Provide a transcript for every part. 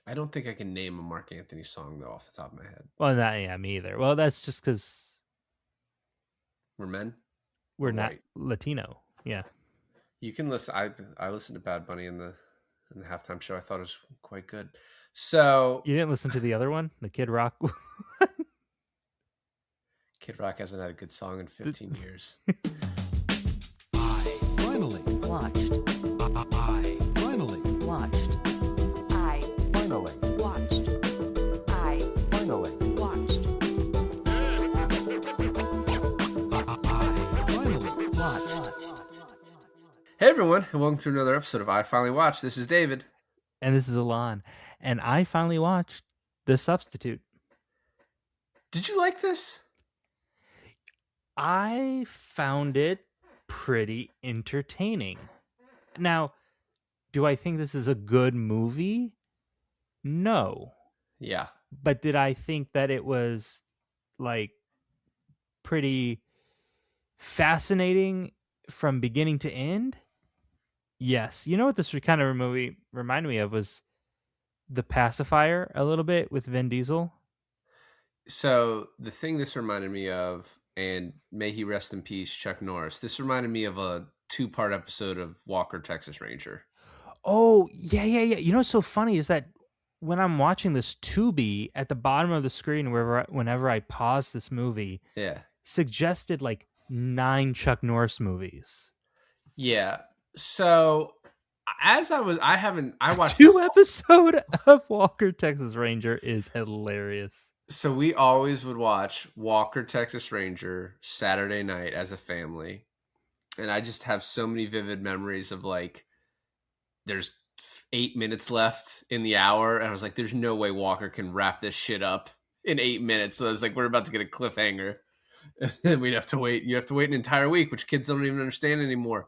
I don't think I can name a Mark Anthony song though off the top of my head. Well, not yeah, me either. Well, that's just because We're men. we're We're not white. Latino. Yeah. You can listen. I listened to Bad Bunny in the halftime show. I thought it was quite good. So You didn't listen to the other one, the Kid Rock. Kid Rock hasn't had a good song in 15 years. I finally Watched. I finally Watched. I finally watched. I finally watched. I finally Watched. Hey everyone, and welcome to another episode of I Finally Watched. This is David. And this is Alon. And I finally watched The Substitute. Did you like this? I found it pretty entertaining. Now, do I think this is a good movie? No. Yeah. But did I think that it was like pretty fascinating from beginning to end? Yes. You know what this kind of movie reminded me of was The Pacifier a little bit with Vin Diesel. So the thing this reminded me of, and may he rest in peace, Chuck Norris. This reminded me of a 2-part episode of Walker, Texas Ranger. Oh, yeah. You know what's so funny is that when I'm watching this, Tubi at the bottom of the screen, whenever I pause this movie, Yeah. suggested like 9 Chuck Norris movies. Yeah. So I watched Two this. episode of Walker Texas Ranger is hilarious. So we always would watch Walker, Texas Ranger Saturday night as a family. And I just have so many vivid memories of like, there's 8 minutes left in the hour. And I was like, there's no way Walker can wrap this shit up in 8 minutes. So I was like, we're about to get a cliffhanger. And then we'd have to wait. You have to wait an entire week, which kids don't even understand anymore.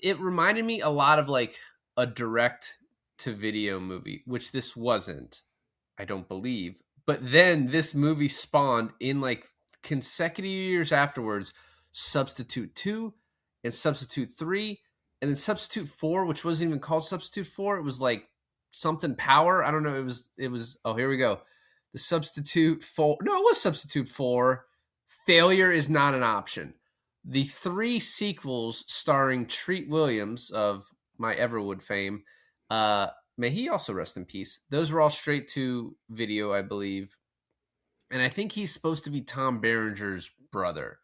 It reminded me a lot of like a direct to video movie, which this wasn't, I don't believe. But then this movie spawned in like consecutive years afterwards Substitute 2 and Substitute 3 and then Substitute 4, which wasn't even called Substitute 4. It was like something power. I don't know. It was oh, here we go. The Substitute 4. No, it was Substitute 4. Failure is not an option. The 3 sequels starring Treat Williams of my Everwood fame, may he also rest in peace. Those were all straight to video, I believe. And I think he's supposed to be Tom Berenger's brother.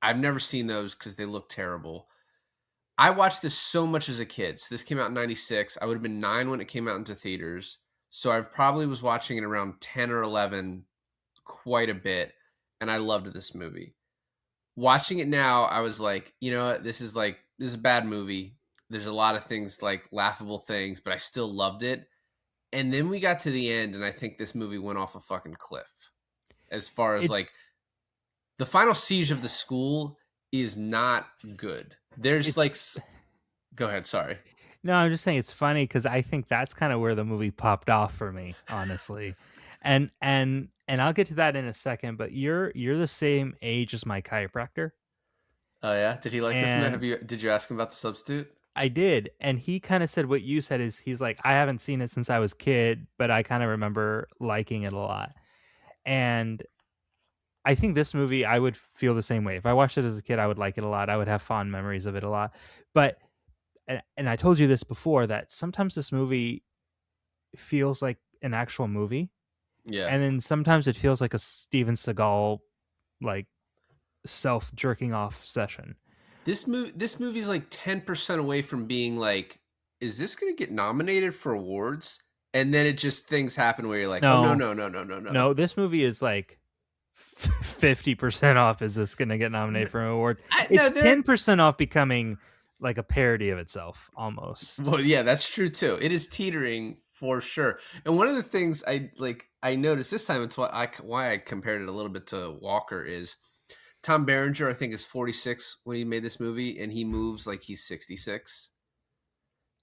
I've never seen those because they look terrible. I watched this so much as a kid. So this came out in 96. I would have been 9 when it came out into theaters. So I probably was watching it around 10 or 11 quite a bit. And I loved this movie. Watching it now, I was like, you know what? This is a bad movie. There's a lot of things like laughable things, but I still loved it. And then we got to the end, and I think this movie went off a fucking cliff. As far as like the final siege of the school is not good. There's like, go ahead. Sorry. No, I'm just saying it's funny because I think that's kind of where the movie popped off for me, honestly. And I'll get to that in a second, but you're the same age as my chiropractor. Oh yeah, did he like this? And Did you ask him about the Substitute? I did, and he kind of said what you said is he's like, I haven't seen it since I was a kid, but I kind of remember liking it a lot. And I think this movie, I would feel the same way. If I watched it as a kid, I would like it a lot. I would have fond memories of it a lot. But and I told you this before that sometimes this movie feels like an actual movie. Yeah. And then sometimes it feels like a Steven Seagal like self jerking off session. This movie's like 10% away from being like, is this going to get nominated for awards? And then it just things happen where you're like, No. oh no. No, this movie is like 50% off. Is this going to get nominated for an award? It's 10% off becoming like a parody of itself almost. Well, yeah, that's true too. It is teetering for sure. And one of the things I noticed this time, it's why I compared it a little bit to Walker is Tom Berenger, I think, is 46 when he made this movie, and he moves like he's 66.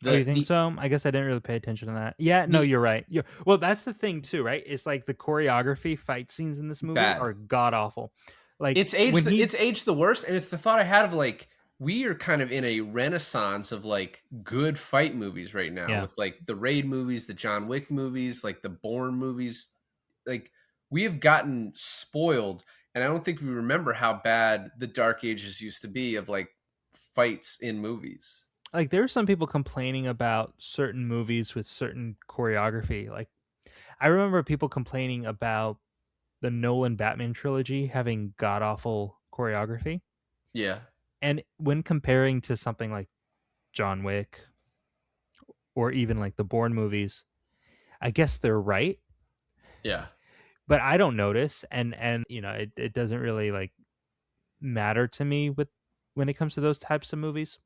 You think so? I guess I didn't really pay attention to that. Yeah, no, you're right. Well, that's the thing too, right? It's like the choreography, fight scenes in this movie are god awful. Like it's aged the worst, and it's the thought I had of like, we are kind of in a renaissance of like good fight movies right now Yeah. with like the Raid movies, the John Wick movies, like the Bourne movies. Like we have gotten spoiled, and I don't think we remember how bad the Dark Ages used to be of like fights in movies. Like there were some people complaining about certain movies with certain choreography. Like I remember people complaining about the Nolan Batman trilogy having god awful choreography. Yeah, And when comparing to something like John Wick or even like the Bourne movies, I guess they're right, yeah, but I don't notice, and it doesn't really like matter to me with when it comes to those types of movies.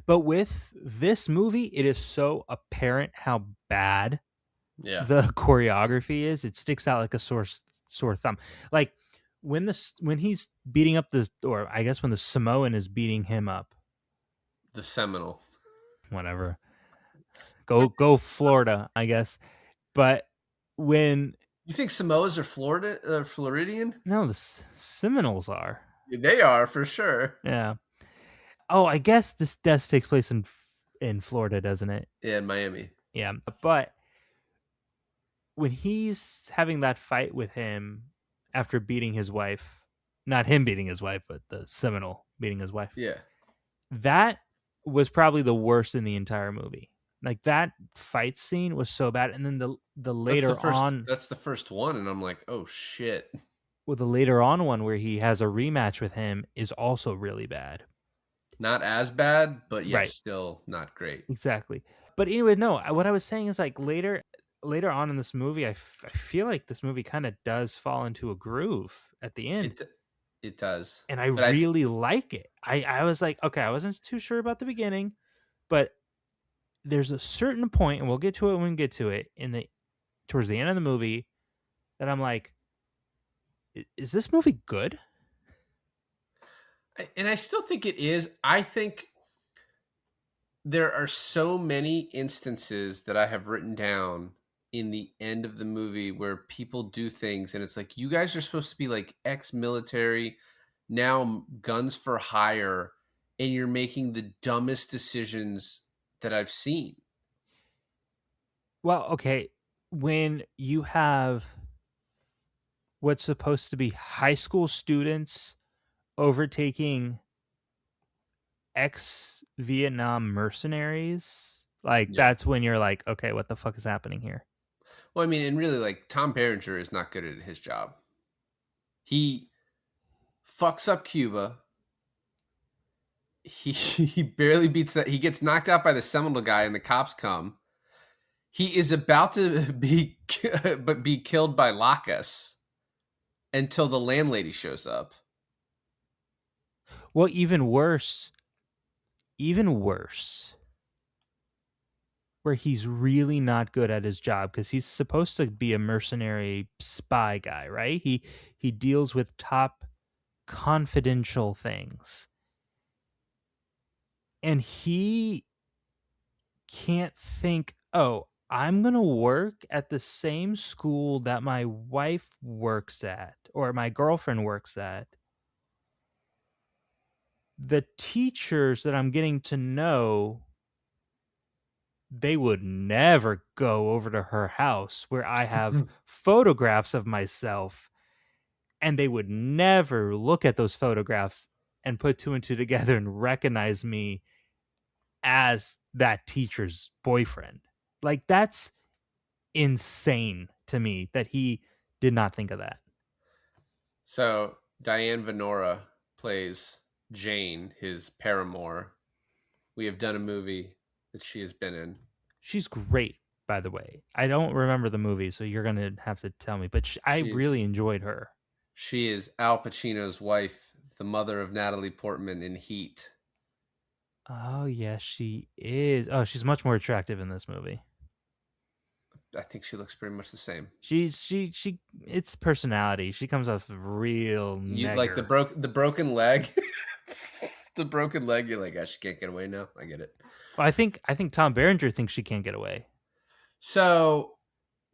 But with this movie, it is so apparent how bad yeah. the choreography is. It sticks out like a sore thumb. Like when he's beating up or I guess when the Samoan is beating him up, The Seminole. whatever. Go Florida, I guess. But when You think Samoas are Floridian? no, the Seminoles are. They are for sure. Yeah. Oh, I guess this does takes place in Florida, doesn't it? Yeah, in Miami. Yeah. But when he's having that fight with him after beating his wife, not him beating his wife, but the Seminole beating his wife, Yeah. that was probably the worst in the entire movie. Like that fight scene was so bad, and then the later on, That's the first one, and I'm like, oh shit. well, the later on one where he has a rematch with him is also really bad. Not as bad, but yes, Right. still not great. Exactly. But anyway, no. What I was saying is like later on in this movie, I feel like this movie kind of does fall into a groove at the end, It does. and I But I really like it. I was like, okay, I wasn't too sure about the beginning, but there's a certain point, and we'll get to it when we get to it towards the end of the movie, that I'm like, is this movie good? and I still think it is. I think there are so many instances that I have written down in the end of the movie where people do things and it's like you guys are supposed to be like ex-military, now guns for hire, and you're making the dumbest decisions that I've seen. Well, okay, when you have what's supposed to be high school students overtaking ex-Vietnam mercenaries, like Yeah. that's when you're like, okay, what the fuck is happening here? Well, I mean, and really like Tom Berenger is not good at his job. He fucks up Cuba. He barely beats that. He gets knocked out by the Seminole guy, and the cops come. He is about to be killed by Lacus until the landlady shows up. Well, even worse, where he's really not good at his job because he's supposed to be a mercenary spy guy, right? He deals with top confidential things. And he can't think, "Oh, I'm going to work at the same school that my wife works at or my girlfriend works at. The teachers that I'm getting to know, they would never go over to her house where I have photographs of myself, and they would never look at those photographs and put two and two together and recognize me as that teacher's boyfriend." Like that's insane to me that he did not think of that. So Diane Venora plays Jane, his paramour. We have done a movie that she has been in. She's great, by the way. I don't remember the movie, so you're gonna have to tell me. But I She's really enjoyed her. she is Al Pacino's wife, the mother of Natalie Portman in Heat. Oh yes, she is. Oh, she's much more attractive in this movie. I think she looks pretty much the same. She. It's personality. She comes off real You like the nigger. broken leg, the broken leg. You're like, ah, she can't get away now. I get it. Well, I think Tom Berenger thinks she can't get away. So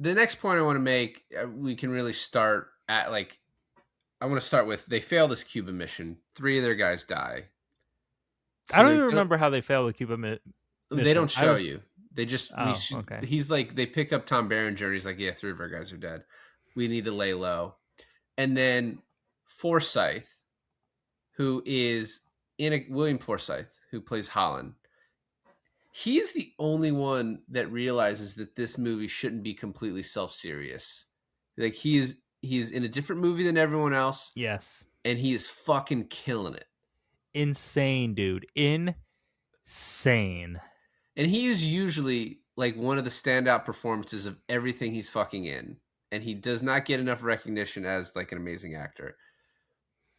the next point I want to make, we can really start at like, I want to start with they fail this Cuban mission. 3 of their guys die. I So don't they're even remember how they fail to keep him they missing. don't show you. They just we Oh, should. okay. He's like they pick up Tom Berenger. And he's like, yeah, 3 of our guys are dead. We need to lay low. And then Forsyth, who is William Forsyth, who plays Holland. He's the only one that realizes that this movie shouldn't be completely self-serious. Like he is in a different movie than everyone else, Yes. and he is fucking killing it. Insane, dude. Insane. And he is usually like one of the standout performances of everything he's fucking in. And he does not get enough recognition as like an amazing actor.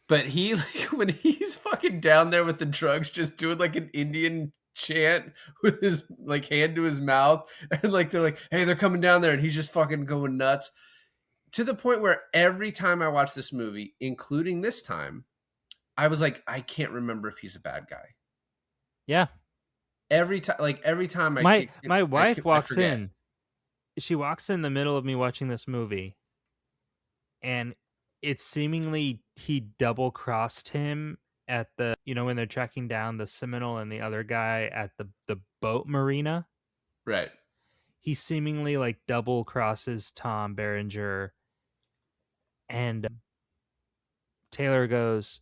But he like when he's fucking down there with the drugs, just doing like an Indian chant with his like hand to his mouth, and like they're like, hey, they're coming down there, and he's just fucking going nuts. To the point where every time I watch this movie, including this time, I was like, I can't remember if he's a bad guy. Yeah. Every time My wife I walks forget. in. She walks in the middle of me watching this movie, and it's seemingly he double crossed him at the when they're tracking down the Seminole and the other guy at the boat marina. Right. He seemingly like double crosses Tom Berenger, and Taylor goes,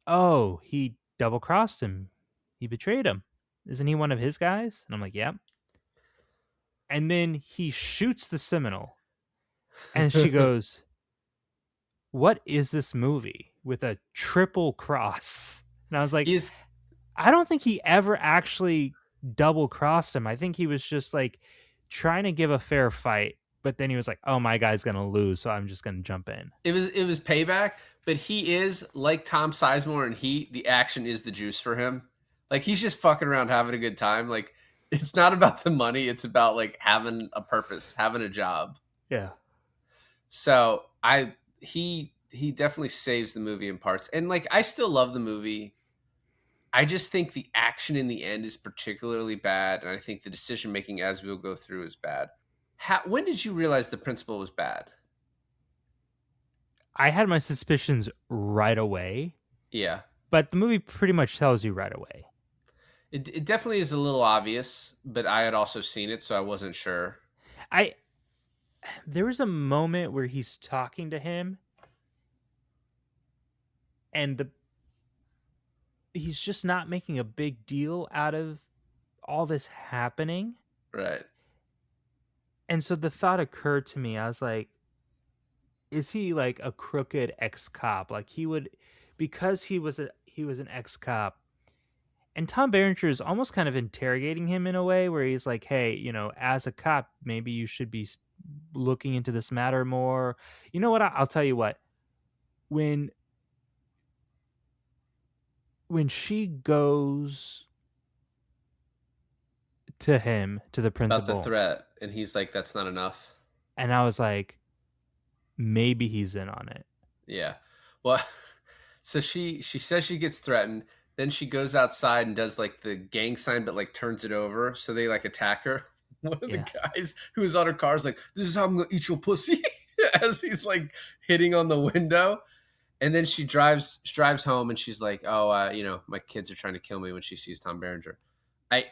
"Oh, he double crossed him. He betrayed him. Isn't he one of his guys?" And I'm like, "Yep." And then he shoots the Seminole, and she goes, "What is this movie with a triple cross?" And I was like, He's I don't think he ever actually double crossed him. I think he was just like trying to give a fair fight, but then he was like, "Oh, my guy's gonna lose, so I'm just gonna jump in." it was payback, but he is like Tom Sizemore and the action is the juice for him. Like he's just fucking around having a good time. Like it's not about the money, it's about like having a purpose, having a job. Yeah. So he definitely saves the movie in parts. And like I still love the movie. I just think the action in the end is particularly bad, and I think the decision making as we'll go through is bad. When did you realize the principal was bad? I had my suspicions right away, Yeah. but the movie pretty much tells you right away. It definitely is a little obvious, but I had also seen it, so I wasn't sure. I There was a moment where he's talking to him, and he's just not making a big deal out of all this happening. Right. And so the thought occurred to me. I was like, is he like a crooked ex-cop? Like because he was an ex-cop. And Tom Berenger is almost kind of interrogating him in a way where he's like, "Hey, as a cop, maybe you should be looking into this matter more." You know what? I'll tell you what. When she goes to him, to the About the principal, threat, and he's like, "That's not enough." and I was like, maybe he's in on it. Yeah. Well, so she says she gets threatened. Then she goes outside and does like the gang sign, but like turns it over. So they like attack her. One of the Yeah. guys who was on her car is like, "This is how I'm gonna eat your pussy," as he's like hitting on the window. And then she drives home, and she's like, "Oh, my kids are trying to kill me." When she sees Tom Berenger,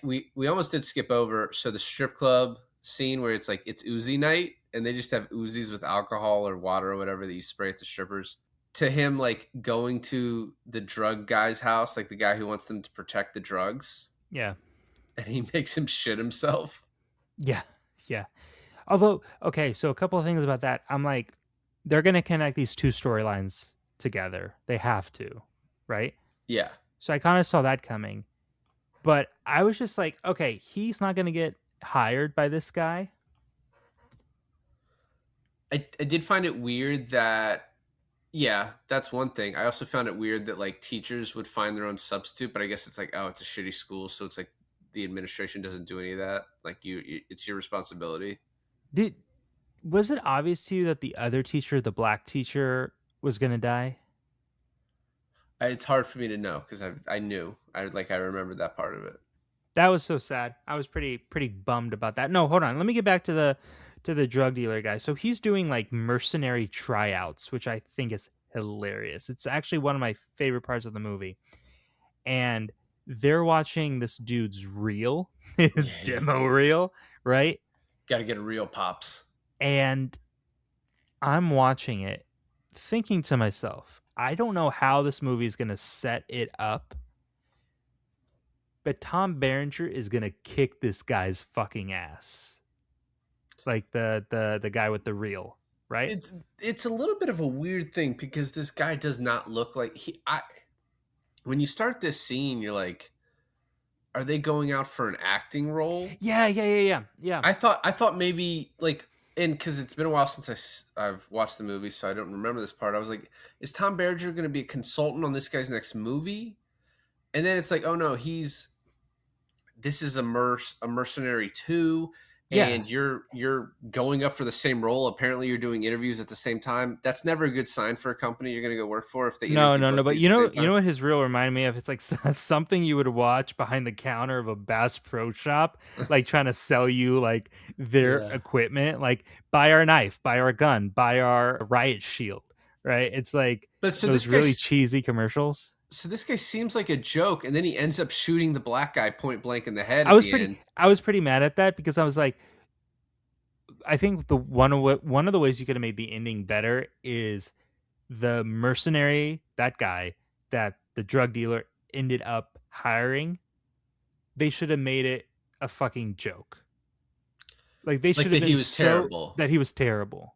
we almost did skip over. So the strip club scene where it's like it's Uzi night, and they just have Uzis with alcohol or water or whatever that you spray at the strippers. To him, like going to the drug guy's house, like the guy who wants them to protect the drugs, Yeah. and he makes him shit himself. Yeah. Yeah. Although, okay, so a couple of things about that. I'm like, they're going to connect these two storylines together. They have to, right? Yeah. So I kind of saw that coming. But I was just like, okay, he's not going to get hired by this guy. I did find it weird that, yeah, that's one thing. I also found it weird that like teachers would find their own substitute, but I guess it's like, oh, it's a shitty school, so it's like the administration doesn't do any of that. Like it's your responsibility. Was it obvious to you that the other teacher, the black teacher, was going to die? It's hard for me to know because I knew I remembered that part of it. That was so sad. I was pretty bummed about that. No, hold on. Let me get back to the drug dealer guy. So he's doing like mercenary tryouts, which I think is hilarious. It's actually one of my favorite parts of the movie. And they're watching this dude's reel, his Yeah. demo reel, right? Got to get a real pops. And I'm watching it thinking to myself, I don't know how this movie is going to set it up, but Tom Berenger is going to kick this guy's fucking ass. Like the guy with the reel, right? It's a little bit of a weird thing because this guy does not look like when you start this scene, you're like, are they going out for an acting role? Yeah. I thought maybe like, and because it's been a while since I've watched the movie, so I don't remember this part. I was like, is Tom Berenger going to be a consultant on this guy's next movie? And then it's like, oh no, this is a mercenary too, Yeah. and you're going up for the same role. Apparently, you're doing interviews at the same time. That's never a good sign for a company you're going to go work for if they No, interview no, no. both of But you at the same you know time. what his reel reminded me of? It's like something you would watch behind the counter of a Bass Pro Shop, like trying to sell you like their Yeah. equipment, like buy our knife, buy our gun, buy our riot shield, right? It's like But those really cheesy commercials. so this guy seems like a joke, and then he ends up shooting the black guy point blank in the head I at was the pretty end. I was pretty mad at that because I was like, I think the one of the ways you could have made the ending better is the mercenary, that guy that the drug dealer ended up hiring. They should have made it a fucking joke. Like they Like should have that he been was so terrible. that he was terrible,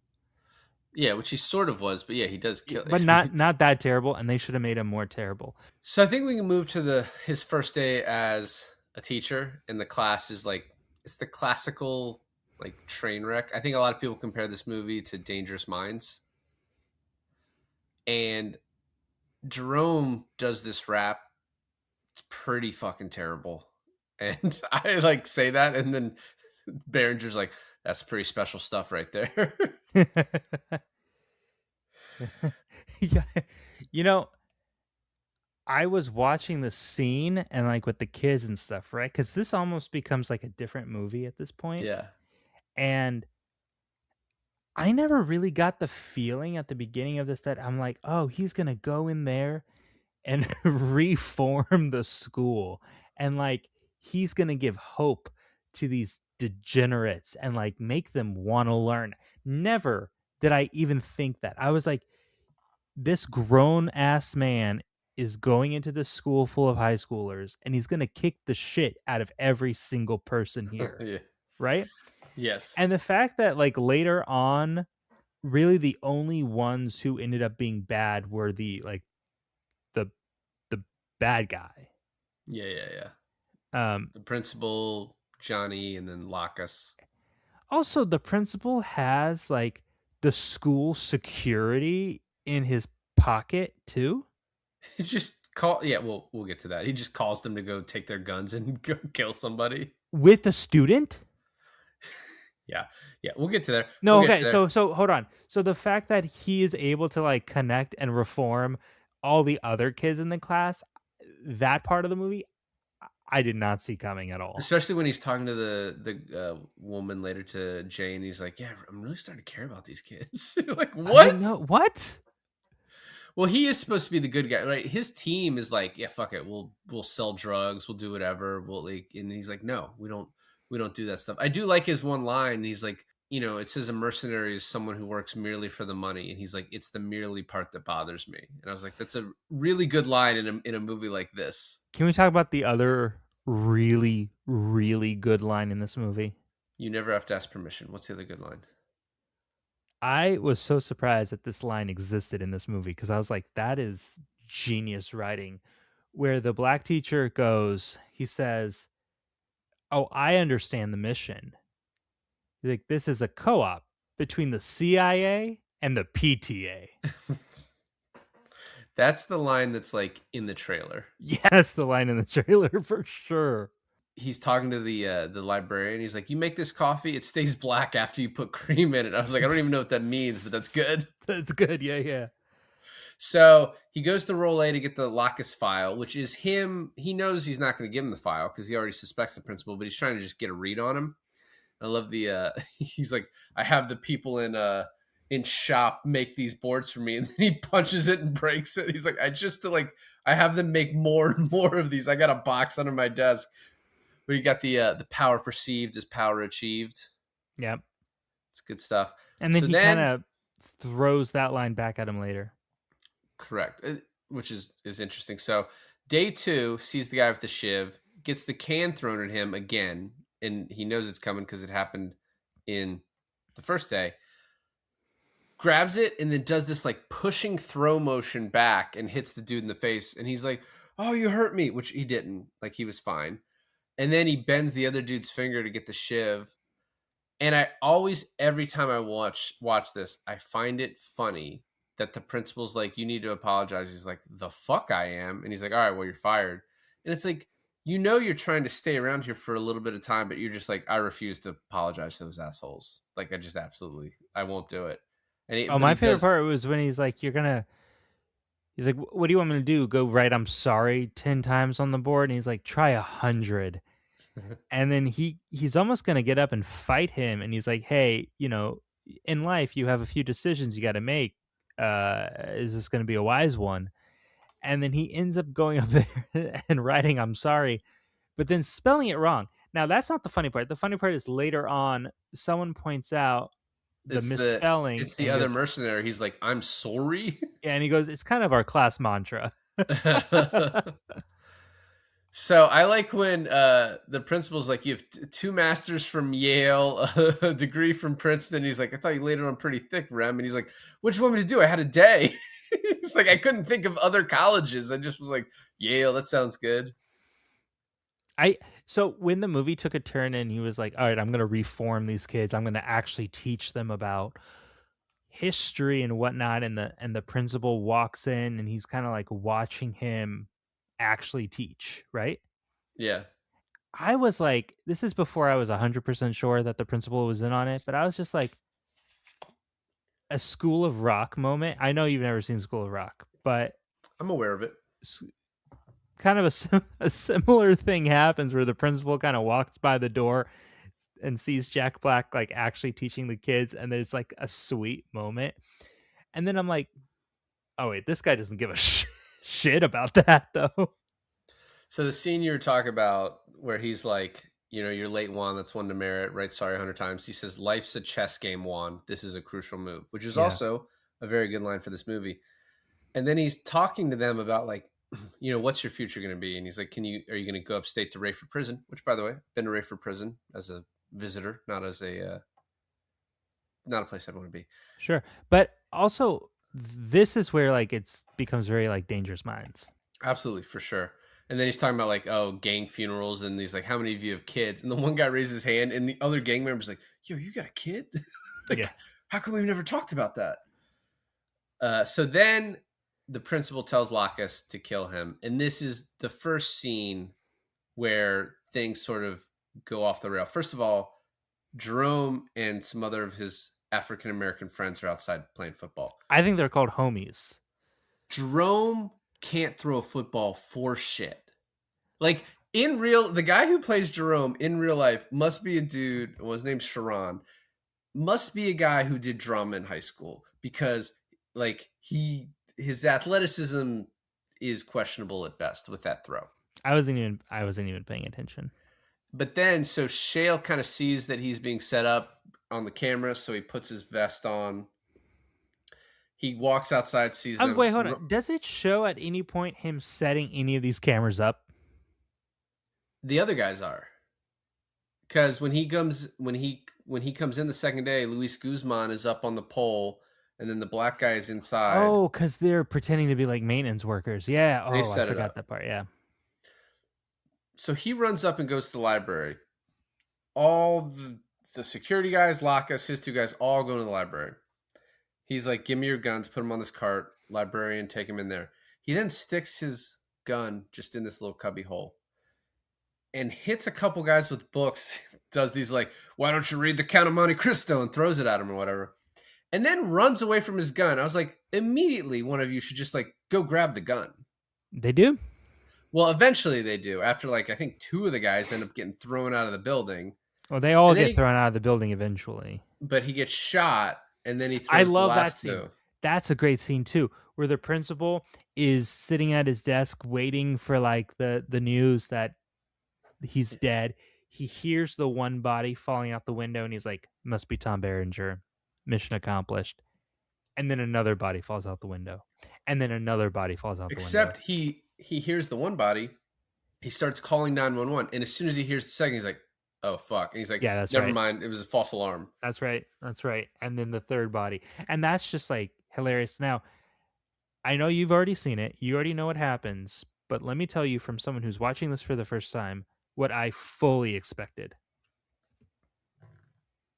Yeah, which he sort of was, but yeah, he does kill. but not that terrible, and they should have made him more terrible. So I think we can move to his first day as a teacher, and the class is like it's the classical like train wreck. I think a lot of people compare this movie to Dangerous Minds, and Jerome does this rap. It's pretty fucking terrible, and I like say that, and then Behringer's like, "That's pretty special stuff right there." Yeah, you know, I was watching the scene and like with the kids and stuff, right? Because this almost becomes like a different movie at this point, Yeah, and I never really got the feeling at the beginning of this that I'm like, oh, he's gonna go in there and reform the school, and like he's gonna give hope to these degenerates and like make them want to learn. Never did I even think that. I was like, this grown ass man is going into this school full of high schoolers and he's gonna kick the shit out of every single person here, yeah, right? yes, And the fact that like later on, really the only ones who ended up being bad were the the bad guy. yeah. Um, The principal, Johnny, and then Lacus. Also, the principal has like the school security in his pocket too, He just call. Yeah, we'll get to that. He just calls them to go take their guns and go kill somebody. with a student. Yeah, yeah. We'll get to there. No, We'll get okay. to there. So hold on. So the fact that he is able to like connect and reform all the other kids in the class, that part of the movie, I did not see coming at all. Especially when he's talking to the woman later to Jane. He's like, "Yeah, I'm really starting to care about these kids." You're like, I was like, what? no, what? Well, he is supposed to be the good guy, right? His team is like, "Yeah, fuck it. We'll sell drugs. We'll do whatever. We'll like." And he's like, "No, we don't do that stuff." I do like his one line. He's like, it says a mercenary is someone who works merely for the money, and he's like, "It's the merely part that bothers me." And I was like, "That's a really good line in a movie like this." Can we talk about the other really, really good line in this movie? You never have to ask permission. What's the other good line? I was so surprised that this line existed in this movie because I was like, that is genius writing. Where the black teacher goes, he says, "Oh, I understand the mission." He's like, this is a co op between the CIA and the PTA. That's the line that's like in the trailer. Yeah, that's the line in the trailer for sure. He's talking to the librarian. He's like, "You make this coffee, it stays black after you put cream in it." I was like, I don't even know what that means, but that's good. That's good. Yeah. So he goes to Roll A to get the Lacus file, which is him. He knows he's not going to give him the file because he already suspects the principal, but he's trying to just get a read on him. I love the he's like, "I have the people in shop make these boards for me, and then he punches it and breaks it. He's like, I have them make more and more of these. I got a box under my desk where you got the power perceived is power achieved. Yep. It's good stuff. And then So he kind of throws that line back at him later. correct, which is interesting. So day 2 sees the guy with the shiv, gets the can thrown at him again, and he knows it's coming because it happened in the first day. Grabs it and then does this like pushing throw motion back and hits the dude in the face, and he's like, "Oh, you hurt me," which he didn't. Like, he was fine. And then he bends the other dude's finger to get the shiv. And I always, every time I watch this, I find it funny that the principal's like, "You need to apologize." He's like, "The fuck I am." And he's like, "All right, well, you're fired." And it's like, you're trying to stay around here for a little bit of time, but you're just like, "I refuse to apologize to those assholes." Like, I won't do it. And my favorite part was when he's like, he's like, "What do you want me to do? Go write 'I'm sorry' 10 times on the board?" And he's like, "Try 100." And then he's almost going to get up and fight him. And he's like, "Hey, in life, you have a few decisions you got to make. Is this going to be a wise one?" And then he ends up going up there and writing, "I'm sorry," but then spelling it wrong. Now, that's not the funny part. The funny part is later on, someone points out the misspelling. It's the other mercenary. He's like, "I'm sorry." Yeah, and he goes, "It's kind of our class mantra." So I like when the principal's like, "You have 2 masters from Yale, a degree from Princeton." He's like, "I thought you laid it on pretty thick, Rem." And he's like, "What do you want me to do? I had a day." He's like, "I couldn't think of other colleges. I just was like, Yale, that sounds good." So when the movie took a turn and he was like, "All right, I'm going to reform these kids. I'm going to actually teach them about history and whatnot," and the principal walks in and he's kind of like watching him actually teach, right? Yeah. I was like, this is before I was 100% sure that the principal was in on it, but I was just like, a School of Rock moment. I know you've never seen School of Rock, but I'm aware of it. kind of a similar thing happens where the principal kind of walks by the door and sees Jack Black like actually teaching the kids, and there's like a sweet moment. And then I'm like, oh wait, this guy doesn't give a shit about that though. So the scene you were talking about where he's like, "You're late, Juan. That's one demerit. Right? Sorry 100 times." He says, "Life's a chess game, Juan. This is a crucial move," which is also a very good line for this movie. And then he's talking to them about like, "What's your future going to be?" And he's like, are you going to go upstate to Rayford Prison? Which, by the way, been to Rayford Prison as a visitor, not a place I'd want to be. Sure. But also, this is where like it becomes very like Dangerous Minds. Absolutely, for sure. And then he's talking about like, oh, gang funerals, and he's like, "How many of you have kids?" And the one guy raises his hand, and the other gang member's like, "Yo, you got a kid?" Like, Yeah. How come we've never talked about that? So then the principal tells Lacus to kill him, and this is the first scene where things sort of go off the rail. First of all, Jerome and some other of his African American friends are outside playing football. I think they're called homies. Jerome can't throw a football for shit. Like, the guy who plays Jerome in real life must be a dude. Well, his name's Sharon. Must be a guy who did drama in high school, because like his athleticism is questionable at best with that throw. I wasn't even paying attention. But then, so Shale kind of sees that he's being set up on the camera, so he puts his vest on. He walks outside, sees them. Wait, hold on. Does it show at any point him setting any of these cameras up? The other guys are, because when he comes in the second day, Luis Guzman is up on the pole, and then the black guy is inside. Oh, because they're pretending to be like maintenance workers. Yeah. Oh, They I set it forgot up. that part. Yeah. So he runs up and goes to the library. All the security guys, Lacus, his 2 guys, all go to the library. He's like, "Give me your guns, put them on this cart." Librarian, take him in there. He then sticks his gun just in this little cubby hole and hits a couple guys with books. Does these like, "Why don't you read the Count of Monte Cristo?" and throws it at him or whatever. And then runs away from his gun. I was like, immediately one of you should just like go grab the gun. They do? Well, eventually they do. After like, I think 2 of the guys end up getting thrown out of the building. Well, they all get thrown out of the building eventually. But he gets shot, and then he I throws the love that last scene. two. That's a great scene too, where the principal is sitting at his desk waiting for like the news that he's dead. He hears the one body falling out the window and he's like, must be Tom Berenger. Mission accomplished. And then another body falls out the window. And then another body falls out the window. Except he hears the one body, he starts calling 911, and as soon as he hears the second, he's like, "Oh fuck!" And he's like, Yeah, that's "Never right. mind, it was a false alarm." That's right. That's right. And then the third body. And that's just like hilarious. Now, I know you've already seen it. You already know what happens. But let me tell you from someone who's watching this for the first time what I fully expected.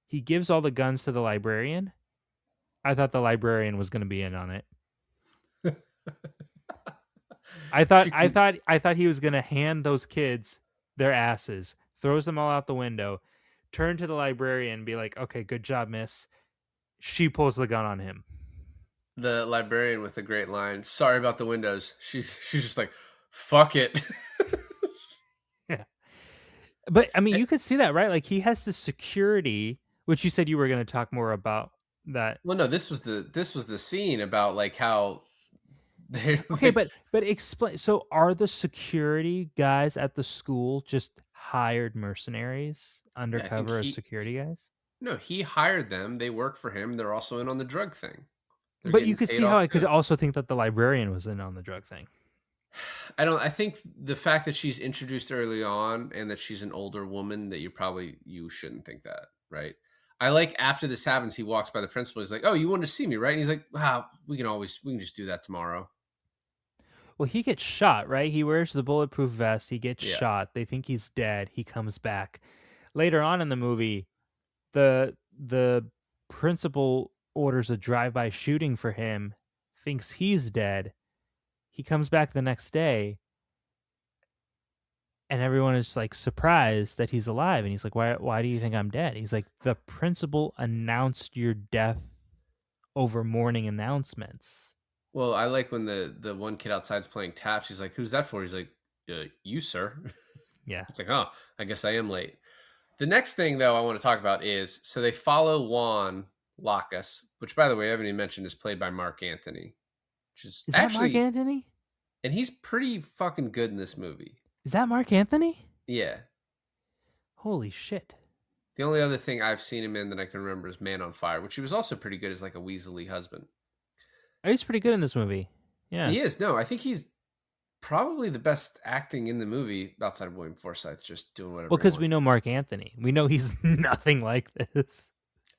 He gives all the guns to the librarian. I thought the librarian was going to be in on it. I thought he was going to hand those kids their asses, throws them all out the window, turn to the librarian and be like, "Okay, good job, miss." She pulls the gun on him. The librarian with a great line. Sorry about the windows. She's just like, fuck it. Yeah. But I mean, you could see that, right? Like he has the security, which you said you were going to talk more about that. Well, no, this was the scene about like how they Okay, but explain. So are the security guys at the school just hired mercenaries, I think undercover as security guys? no, he hired them. They work for him. They're also in on the drug thing. They're But you getting could paid see how off I could too. also think that the librarian was in on the drug thing. I think the fact that she's introduced early on and that she's an older woman that you shouldn't think that, right? I like after this happens, he walks by the principal. He's like, "Oh, you wanted to see me, right?" And he's like, "Wow, we can just do that tomorrow." Well, he gets shot, right? He wears the bulletproof vest. He gets Yeah. shot. They think he's dead. He comes back. Later on in the movie, the principal orders a drive-by shooting for him, thinks he's dead. He comes back the next day, and everyone is like surprised that he's alive. And he's like, "Why do you think I'm dead?" He's like, "The principal announced your death over morning announcements." Well, I like when the one kid outside's playing taps. He's like, "Who's that for?" He's like, "You, sir." Yeah. It's like, "Oh, I guess I am late." The next thing, though, I want to talk about is so they follow Juan Lacus, which, by the way, I haven't even mentioned, is played by Mark Anthony, which is Is that Mark actually, Anthony? and he's pretty fucking good in this movie. Is that Mark Anthony? Yeah. Holy shit. The only other thing I've seen him in that I can remember is Man on Fire, which he was also pretty good as like a Weasley husband. Oh, he's pretty good in this movie. Yeah. He is. No, I think he's probably the best acting in the movie outside of William Forsythe, just doing whatever. Well, he because we wants. know Mark Anthony. We know he's nothing like this.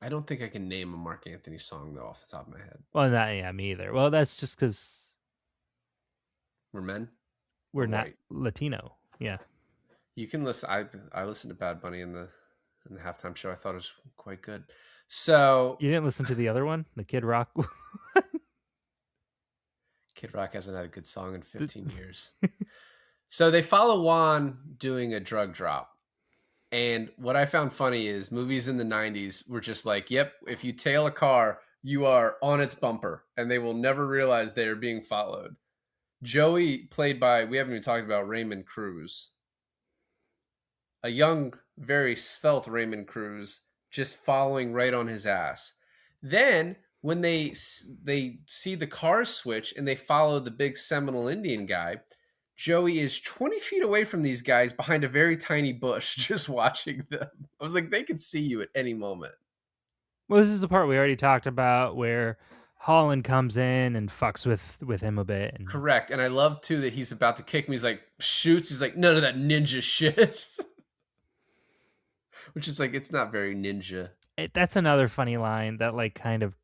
I don't think I can name a Mark Anthony song though off the top of my head. Well, not yeah, me either. Well, that's just because We're men. we're Or not white. Latino. Yeah. You can listen. I listened to Bad Bunny in the halftime show. I thought it was quite good. So You didn't listen to the other one, the Kid Rock. Kid Rock hasn't had a good song in 15 years. So they follow Juan doing a drug drop. And what I found funny is movies in the 90s were just like, yep, if you tail a car, you are on its bumper and they will never realize they are being followed. Joey, played by, we haven't even talked about Raymond Cruz, a young, very svelte Raymond Cruz, just following right on his ass. Then when they see the cars switch and they follow the big Seminole Indian guy, Joey is 20 feet away from these guys behind a very tiny bush, just watching them. I was like, they could see you at any moment. Well, this is the part we already talked about where Holland comes in and fucks with him a bit. And Correct. And I love, too, that he's about to kick me. He's like, shoots. He's like, none of that ninja shit. Which is like, it's not very ninja. that's another funny line that like kind of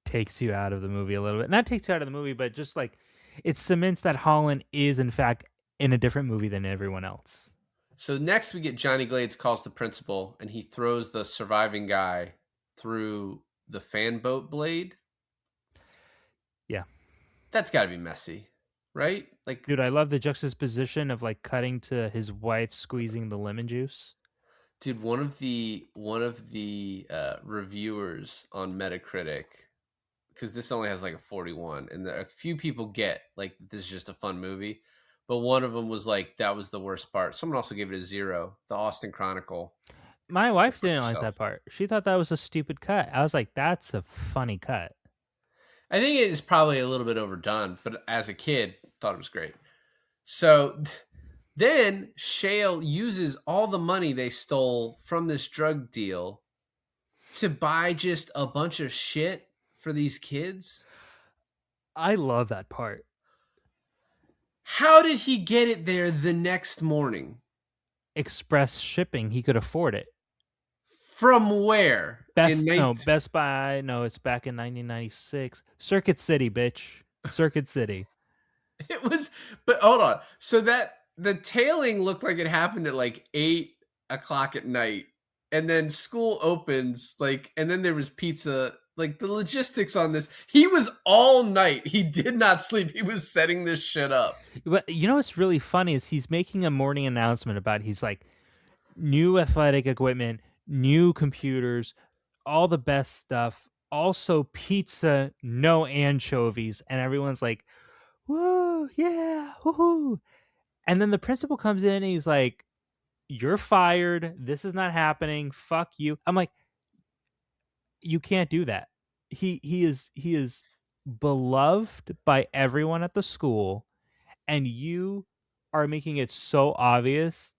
takes you out of the movie a little bit. Not takes you out of the movie, but just like it cements that Holland is in fact in a different movie than everyone else. So next we get Johnny Glades calls the principal and he throws the surviving guy through the fan boat blade. Yeah. That's got to be messy, right? Like, Dude, I love the juxtaposition of like cutting to his wife squeezing the lemon juice. dude, one of the reviewers on Metacritic, because this only has like a 41, and a few people get like this is just a fun movie, but one of them was like that was the worst part. Someone also gave it a 0. The Austin Chronicle. My Go wife fuck didn't like yourself. that part. She thought that was a stupid cut. I was like, that's a funny cut. I think it is probably a little bit overdone, but as a kid, thought it was great. So then Shale uses all the money they stole from this drug deal to buy just a bunch of shit for these kids. I love that part. How did he get it there the next morning? Express shipping, he could afford it. From where? Best Buy. No, it's back in 1996. Circuit City, bitch. Circuit City. It was, but hold on. So that the tailing looked like it happened at like 8 o'clock at night, and then school opens like, and then there was pizza. Like the logistics on this, he was all night. He did not sleep. He was setting this shit up. But you know what's really funny is he's making a morning announcement about he's like new athletic equipment, new computers, all the best stuff. Also pizza, no anchovies, and everyone's like, "Whoa, yeah, woohoo!" And then the principal comes in and he's like, "You're fired. This is not happening. Fuck you." I'm like, "You can't do that." He is beloved by everyone at the school, and you are making it so obvious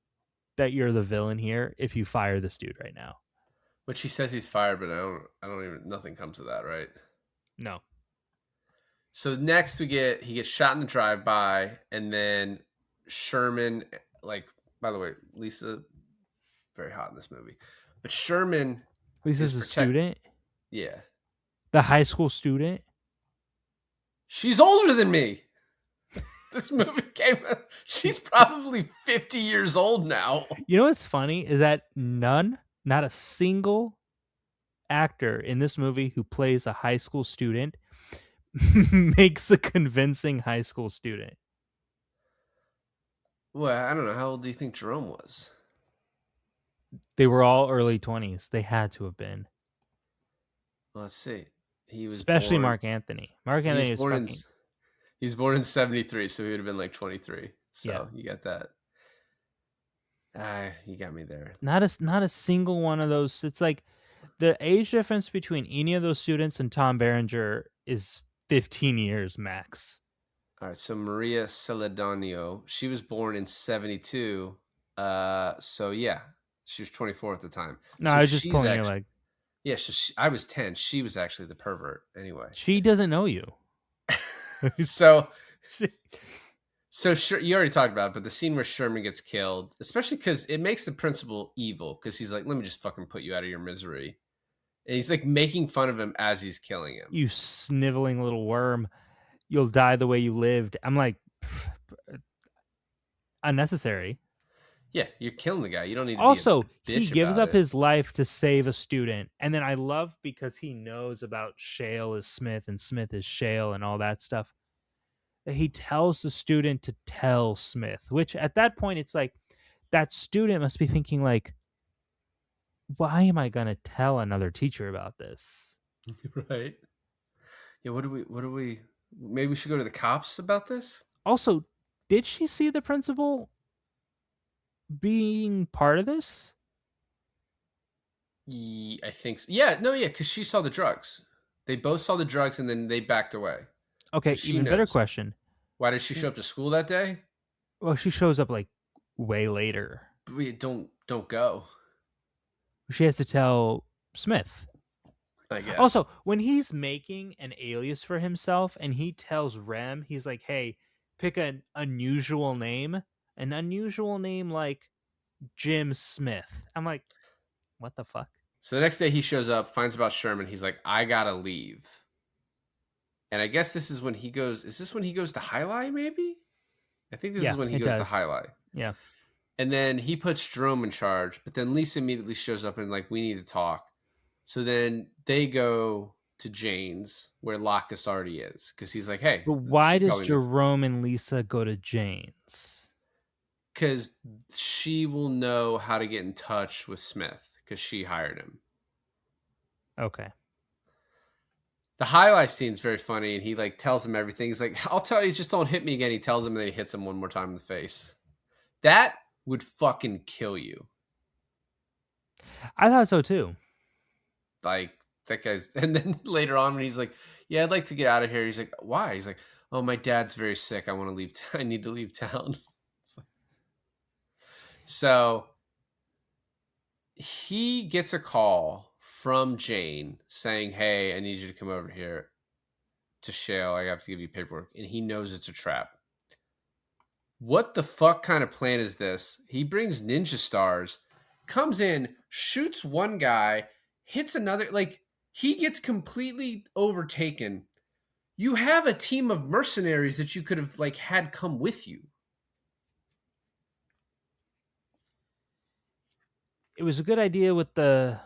that you're the villain here if you fire this dude right now. Which he says he's fired, but I don't even. Nothing comes of that, right? No. So next he gets shot in the drive-by, and then Sherman, like, by the way, Lisa, very hot in this movie, but Sherman This is is a student, Yeah, the high school student. she's older than me. This movie came. She's probably 50 years old now. You know what's funny is that not a single actor in this movie who plays a high school student makes a convincing high school student. Well, I don't know. How old do you think Jerome was? They were all early 20s. They had to have been. Let's see. He was Especially born, Mark Anthony. Mark he was Anthony was born in fucking... He's born in 73, so he would have been like 23. So Yeah. you got that. You got me there. Not a single one of those. It's like the age difference between any of those students and Tom Berenger is 15 years max. All right, so Maria Celedonio, she was born in 72. So yeah, she was 24 at the time. No, So I was just she's pulling your actually, leg. yeah, I was 10. She was actually the pervert anyway. She doesn't know you. So you already talked about it, but the scene where Sherman gets killed, especially because it makes the principal evil, because he's like, let me just fucking put you out of your misery. And he's like making fun of him as he's killing him. You sniveling little worm. You'll die the way you lived. I'm like, unnecessary. Yeah, you're killing the guy. You don't need to Also, be a bitch he gives about up it. his life to save a student. And then I love because he knows about Shale is Smith and Smith is Shale and all that stuff. He tells the student to tell Smith, which at that point, it's like that student must be thinking like, why am I going to tell another teacher about this? Right. Yeah, maybe we should go to the cops about this? Also, did she see the principal being part of this? I think so. Yeah, no, yeah, because she saw the drugs. They both saw the drugs and then they backed away. Okay, So she even better knows. question. Why did she show up to school that day? Well, she shows up like way later. Don't go, She has to tell Smith. I guess. Also, when he's making an alias for himself and he tells Rem, he's like, hey, pick an unusual name like Jim Smith. I'm like, what the fuck? So the next day he shows up, finds about Sherman. He's like, I gotta leave. And I guess this is when he goes. Is this when he goes to Highlight, maybe? I think this is when he goes to Highlight. Yeah. And then he puts Jerome in charge, but then Lisa immediately shows up and like, we need to talk. So then they go to Jane's where Lacus already is because he's like, hey. But why does Jerome and Lisa go to Jane's? Because she will know how to get in touch with Smith because she hired him. Okay. The highlight scene is very funny, and he like tells him everything. He's like, I'll tell you, just don't hit me again. He tells him, and then he hits him one more time in the face. That would fucking kill you. I thought so too. Like that guy's, and then later on when he's like, "Yeah, I'd like to get out of here," he's like, "Why?" He's like, "Oh, my dad's very sick. I want to leave. I need to leave town." It's like- so he gets a call from Jane saying, "Hey, I need you to come over here to Shale. I have to give you paperwork," and he knows it's a trap. What the fuck kind of plan is this? He brings ninja stars, comes in, shoots one guy, hits another. Like, he gets completely overtaken. You have a team of mercenaries that you could have like had come with you. It was a good idea with the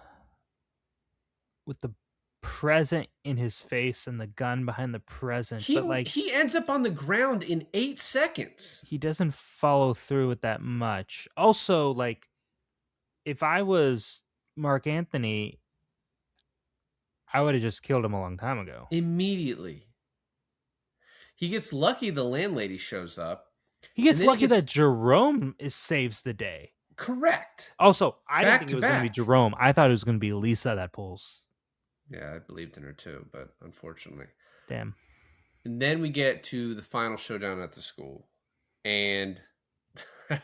present in his face and the gun behind the present, but like He ends up on the ground in 8 seconds. he doesn't follow through with that much. Also, like if I was Mark Anthony, I would have just killed him a long time ago. Immediately. He gets lucky the landlady shows up. He And gets then he lucky gets that Jerome saves the day. correct. Also, I didn't Back think to it was going to be back. Jerome. I thought it was going to be Lisa that pulls. Yeah, I believed in her too, but unfortunately. Damn. And then we get to the final showdown at the school. And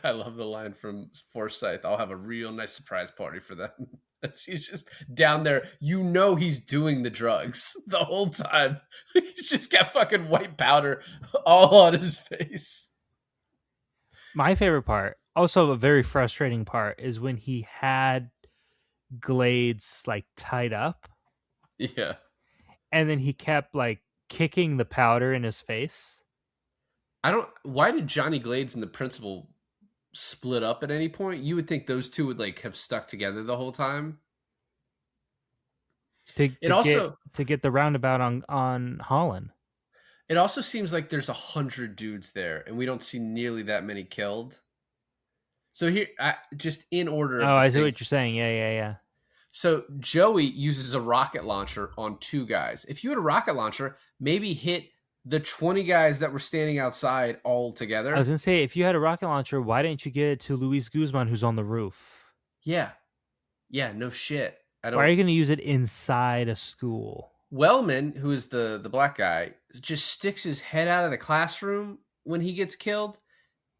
I love the line from Forsyth, "I'll have a real nice surprise party for them." She's just down there. You know he's doing the drugs the whole time. He's just got fucking white powder all on his face. My favorite part, also a very frustrating part, is when he had Glades like tied up Yeah. and then he kept like kicking the powder in his face. Why did Johnny Glades and the principal split up at any point? You would think those two would like have stuck together the whole time. To It also get the roundabout on Holland. it also seems like there's 100 dudes there, and we don't see nearly that many killed. So here, just in order of Oh, the I see what things. you're saying. Yeah. So Joey uses a rocket launcher on 2 guys. If you had a rocket launcher, maybe hit the 20 guys that were standing outside all together. I was gonna say, if you had a rocket launcher, why didn't you get it to Luis Guzman, who's on the roof? Yeah. Yeah, no shit. Why are you gonna use it inside a school? Wellman, who is the black guy, just sticks his head out of the classroom when he gets killed.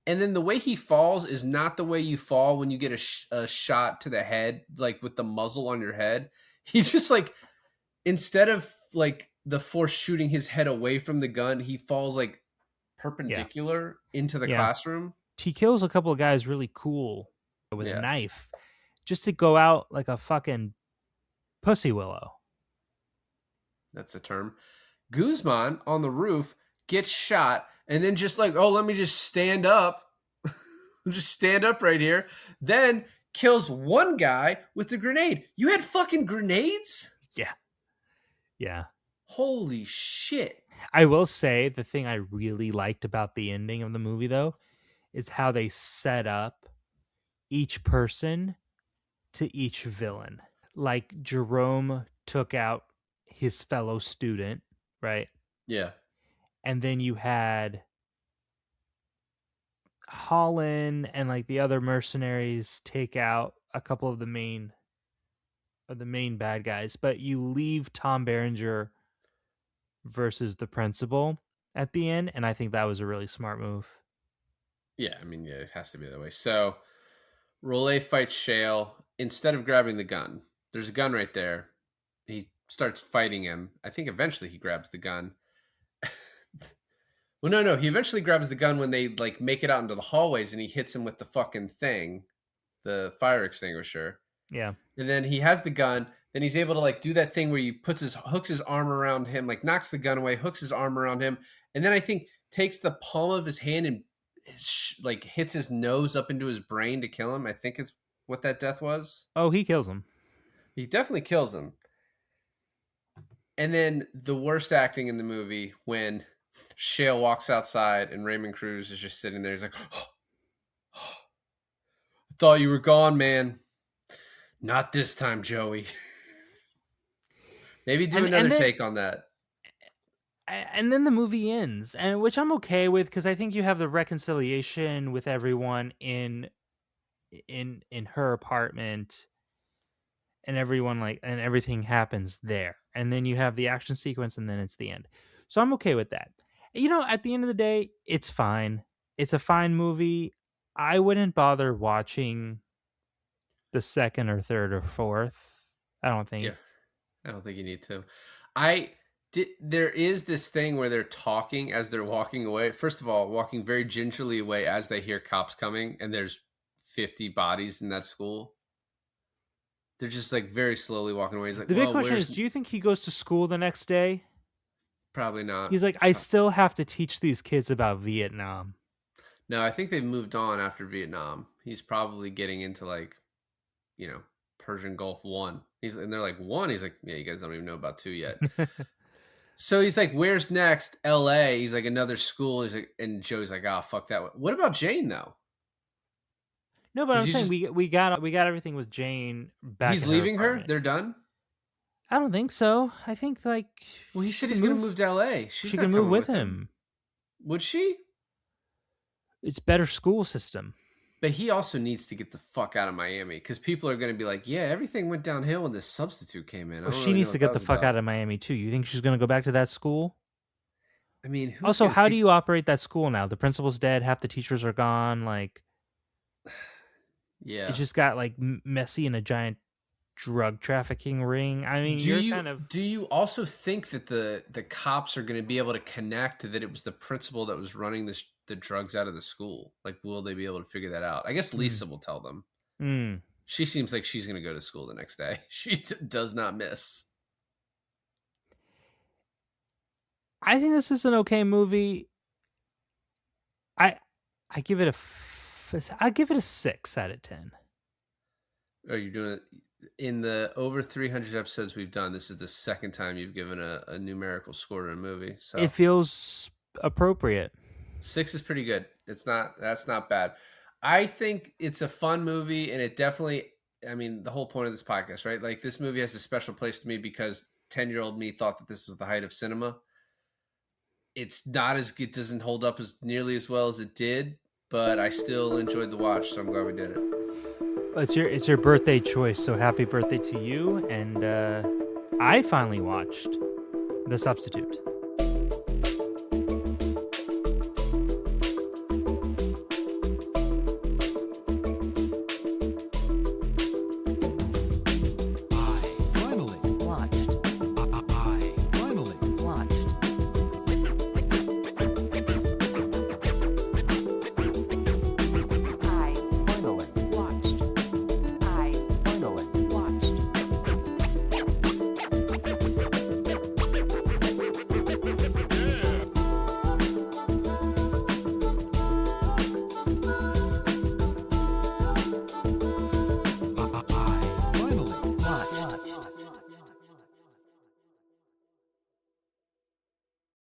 And then the way he falls is not the way you fall when you get a shot to the head, like with the muzzle on your head. He just like, instead of like the force shooting his head away from the gun, he falls like perpendicular into the Yeah. classroom. He kills a couple of guys really cool with Yeah. a knife just to go out like a fucking pussy willow. That's a term. Guzman on the roof gets shot and then just like, oh, let me just stand up. Just stand up right here. Then kills one guy with the grenade. You had fucking grenades? Yeah. Holy shit. I will say the thing I really liked about the ending of the movie, though, is how they set up each person to each villain. Like Jerome took out his fellow student, right? Yeah. And then you had Holland and like the other mercenaries take out a couple of the main bad guys, but you leave Tom Berenger versus the principal at the end, and I think that was a really smart move. Yeah, I mean, yeah, it has to be that way. So Rollet fights Shale. Instead of grabbing the gun, there's a gun right there. He starts fighting him. I think eventually he grabs the gun. Well, no. He eventually grabs the gun when they like make it out into the hallways, and he hits him with the fucking thing, the fire extinguisher. Yeah. And then he has the gun. Then he's able to like do that thing where he hooks his arm around him, like knocks the gun away, hooks his arm around him, and then I think takes the palm of his hand and like hits his nose up into his brain to kill him. I think is what that death was. Oh, he kills him. He definitely kills him. And then the worst acting in the movie when Shale walks outside and Raymond Cruz is just sitting there. He's like, I thought you were gone, man. Not this time, Joey. Maybe do another take on that. And then the movie ends, and which I'm okay with because I think you have the reconciliation with everyone in her apartment, and everything happens there. And then you have the action sequence and then it's the end. So I'm okay with that. At the end of the day, it's fine. It's a fine movie. I wouldn't bother watching the second or third or fourth. I don't think. Yeah, I don't think you need to. There is this thing where they're talking as they're walking away. First of all, walking very gingerly away as they hear cops coming, and there's 50 bodies in that school. They're just like very slowly walking away. He's like, The big well, question is, do you think he goes to school the next day? Probably not. He's like, I still have to teach these kids about Vietnam. No, I think they've moved on after Vietnam. He's probably getting into Persian Gulf 1. And they're like, 1? He's like, yeah, you guys don't even know about 2 yet. So he's like, where's next? LA. He's like, another school. He's like, and Joey's like, oh, fuck that one. What about Jane though? No, but I'm saying we got everything with Jane back. He's leaving her? They're done? I don't think so. I think well, he said he's gonna move to LA. She can move with him. Would she? It's better school system. But he also needs to get the fuck out of Miami because people are going to be like, yeah, everything went downhill when this substitute came in. Well, she needs to get the fuck out of Miami too. You think she's going to go back to that school? I mean, also, how do you operate that school now? The principal's dead. Half the teachers are gone. Yeah, it's just got messy in a giant drug trafficking ring. I mean, do you also think that the cops are going to be able to connect that it was the principal that was running the drugs out of the school? Like, will they be able to figure that out? I guess Lisa will tell them. She seems like she's going to go to school the next day. She does not miss. I think this is an okay movie. I give it a 6 out of 10. Are you doing it in the over 300 episodes we've done? This is the second time you've given a numerical score to a movie, so it feels appropriate. 6 is pretty good. That's not bad. I think it's a fun movie, and it definitely, I mean, the whole point of this podcast, right? Like, this movie has a special place to me because 10-year-old me thought that this was the height of cinema. It's not as good, doesn't hold up as nearly as well as it did, but I still enjoyed the watch, so I'm glad we did it. It's your birthday choice, so happy birthday to you. And I finally watched The Substitute.